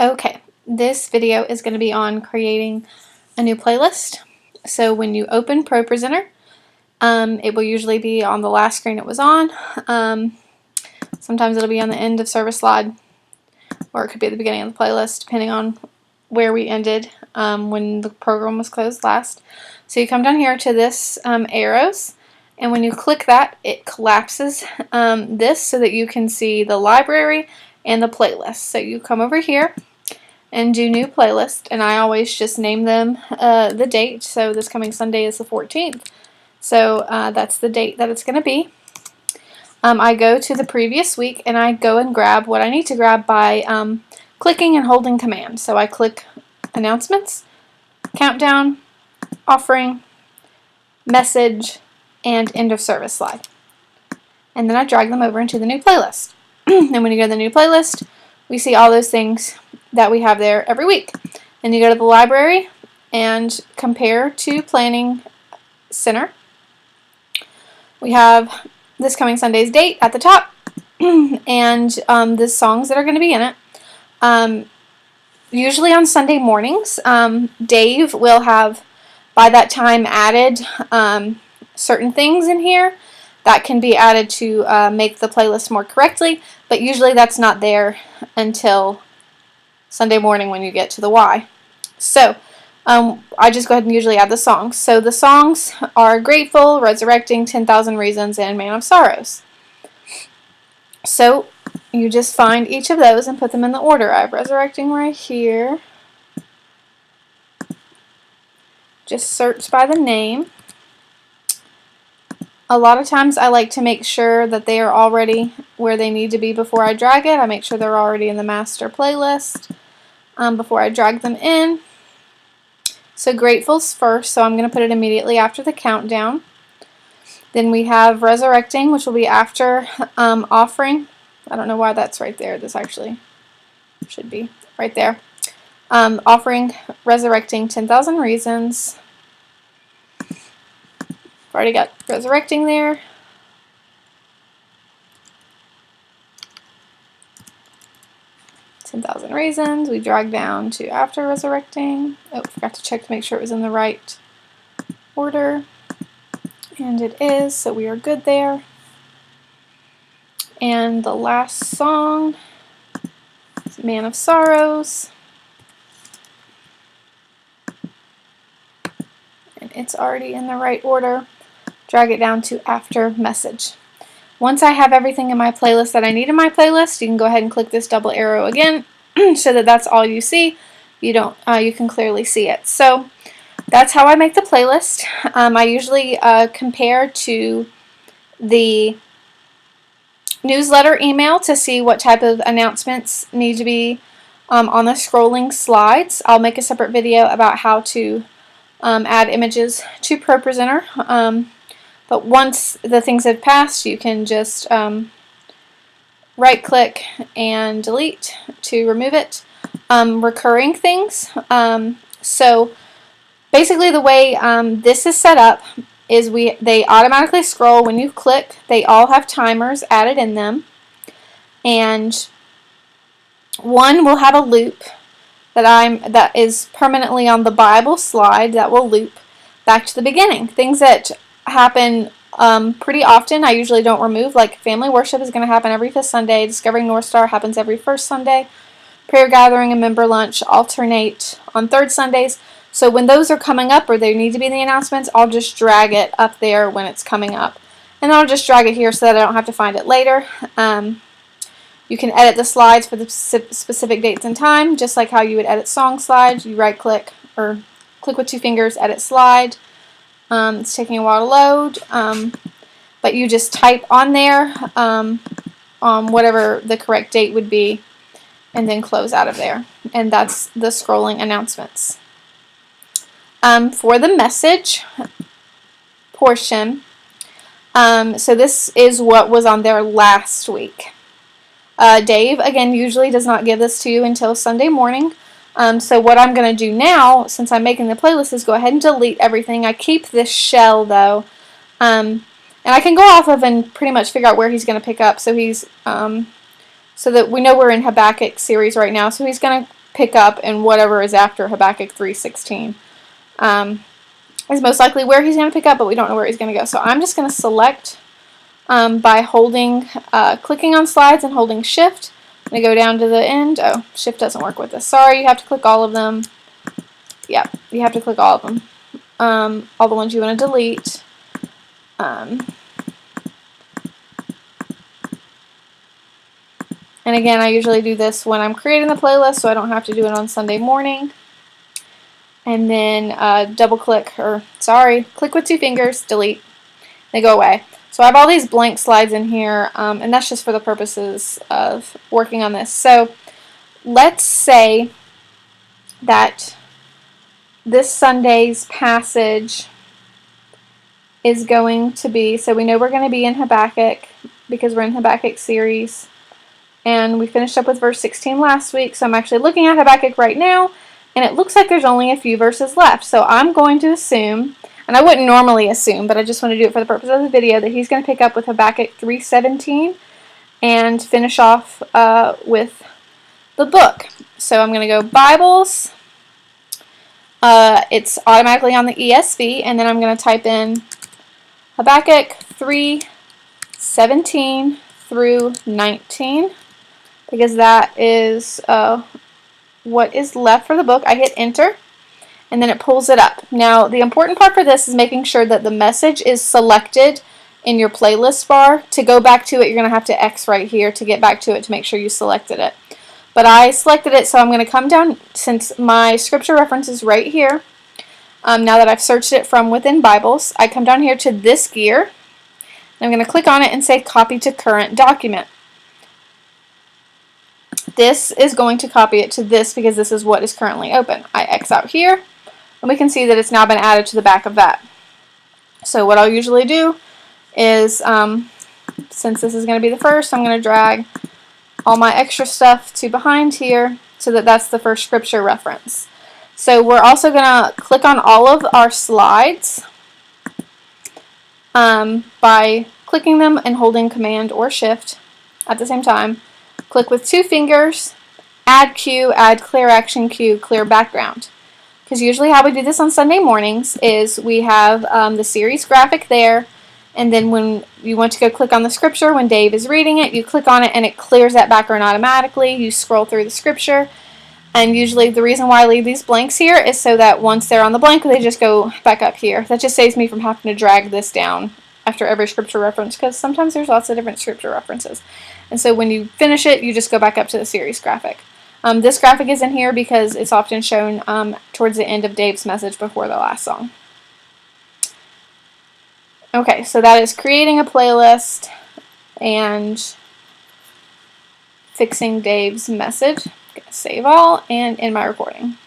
Okay, this video is going to be on creating a new playlist. So when you open ProPresenter, it will usually be on the last screen it was on. Sometimes it'll be on the end of service slide, or it could be at the beginning of the playlist, depending on where we ended when the program was closed last. So you come down here to this arrows, and when you click that, it collapses this so that you can see the library and the playlist. So you come over here and do new playlist, and I always just name them the date. So this coming Sunday is the 14th, so that's the date that it's going to be. I go to the previous week and I go and grab what I need to grab by clicking and holding command. So I click announcements, countdown, offering, message, and end of service slide, and then I drag them over into the new playlist. And when you go to the new playlist, we see all those things that we have there every week. And you go to the library and compare to Planning Center. We have this coming Sunday's date at the top and the songs that are going to be in it. Usually on Sunday mornings, Dave will have by that time added certain things in here that can be added to make the playlist more correctly, but usually that's not there until Sunday morning when you get to the Y. So I just go ahead and usually add the songs. So the songs are Grateful, Resurrecting, 10,000 Reasons, and Man of Sorrows. So you just find each of those and put them in the order. I have Resurrecting right here. Just search by the name. A lot of times I like to make sure that they are already where they need to be before I drag it. I make sure they're already in the master playlist before I drag them in. So Grateful's first, so I'm going to put it immediately after the countdown. Then we have Resurrecting, which will be after Offering. I don't know why that's right there. This actually should be right there. Offering, Resurrecting, 10,000 Reasons. I've already got Resurrecting there. "10,000 Reasons." We drag down to after Resurrecting. Oh, forgot to check to make sure it was in the right order. And it is, so we are good there. And the last song is Man of Sorrows. And it's already in the right order. Drag it down to after Message. Once I have everything in my playlist that I need in my playlist, you can go ahead and click this double arrow again so that that's all you see. You can clearly see it. So that's how I make the playlist. I usually compare to the newsletter email to see what type of announcements need to be on the scrolling slides. I'll make a separate video about how to add images to ProPresenter. But once the things have passed, you can just right click and delete to remove it. Recurring things. So basically the way this is set up is they automatically scroll when you click. They all have timers added in them. And one will have a loop that is permanently on the Bible slide that will loop back to the beginning. Things that happen pretty often I usually don't remove, like family worship is going to happen every 5th Sunday, Discovering North Star happens every 1st Sunday, prayer gathering and member lunch alternate on 3rd Sundays. So when those are coming up or they need to be in the announcements, I'll just drag it up there when it's coming up. And then I'll just drag it here so that I don't have to find it later. You can edit the slides for the specific dates and time, just like how you would edit song slides. You right click or click with 2 fingers, edit slide. It's taking a while to load, but you just type on there whatever the correct date would be and then close out of there. And that's the scrolling announcements. For the message portion, so this is what was on there last week. Dave, again, usually does not give this to you until Sunday morning. So what I'm going to do now, since I'm making the playlist, is go ahead and delete everything. I keep this shell, though. And I can go off of and pretty much figure out where he's going to pick up. So he's so that we know we're in Habakkuk series right now. So he's going to pick up in whatever is after Habakkuk 3:16. Is most likely where he's going to pick up, but we don't know where he's going to go. So I'm just going to select by clicking on slides and holding shift. I'm going to go down to the end. Oh, shift doesn't work with this. Sorry, you have to click all of them. Yep, you have to click all of them. All the ones you want to delete. And again, I usually do this when I'm creating the playlist, so I don't have to do it on Sunday morning. And then click with 2 fingers, delete. They go away. So I have all these blank slides in here, and that's just for the purposes of working on this. So let's say that this Sunday's passage is going to be, so we know we're going to be in Habakkuk because we're in Habakkuk series, and we finished up with verse 16 last week, so I'm actually looking at Habakkuk right now, and it looks like there's only a few verses left. So I'm going to assume, and I wouldn't normally assume, but I just want to do it for the purpose of the video, that he's going to pick up with Habakkuk 3:17 and finish off with the book. So I'm going to go Bibles. It's automatically on the ESV, and then I'm going to type in Habakkuk 3:17 through 19, because that is what is left for the book. I hit enter, and then it pulls it up. Now, the important part for this is making sure that the message is selected in your playlist bar. To go back to it, you're going to have to X right here to get back to it to make sure you selected it. But I selected it, so I'm going to come down, since my scripture reference is right here. Now that I've searched it from within Bibles, I come down here to this gear, and I'm going to click on it and say copy to current document. This is going to copy it to this because this is what is currently open. I X out here, and we can see that it's now been added to the back of that. So what I'll usually do is, since this is going to be the first, I'm going to drag all my extra stuff to behind here so that that's the first scripture reference. So we're also going to click on all of our slides by clicking them and holding Command or Shift at the same time. Click with 2 fingers, add cue, add clear action cue, clear background. Because usually how we do this on Sunday mornings is we have the series graphic there, and then when you want to go click on the scripture, when Dave is reading it, you click on it and it clears that background automatically. You scroll through the scripture, and usually the reason why I leave these blanks here is so that once they're on the blank, they just go back up here. That just saves me from having to drag this down after every scripture reference, because sometimes there's lots of different scripture references. And so when you finish it, you just go back up to the series graphic. This graphic is in here because it's often shown towards the end of Dave's message before the last song. Okay, so that is creating a playlist and fixing Dave's message. Save all and end my recording.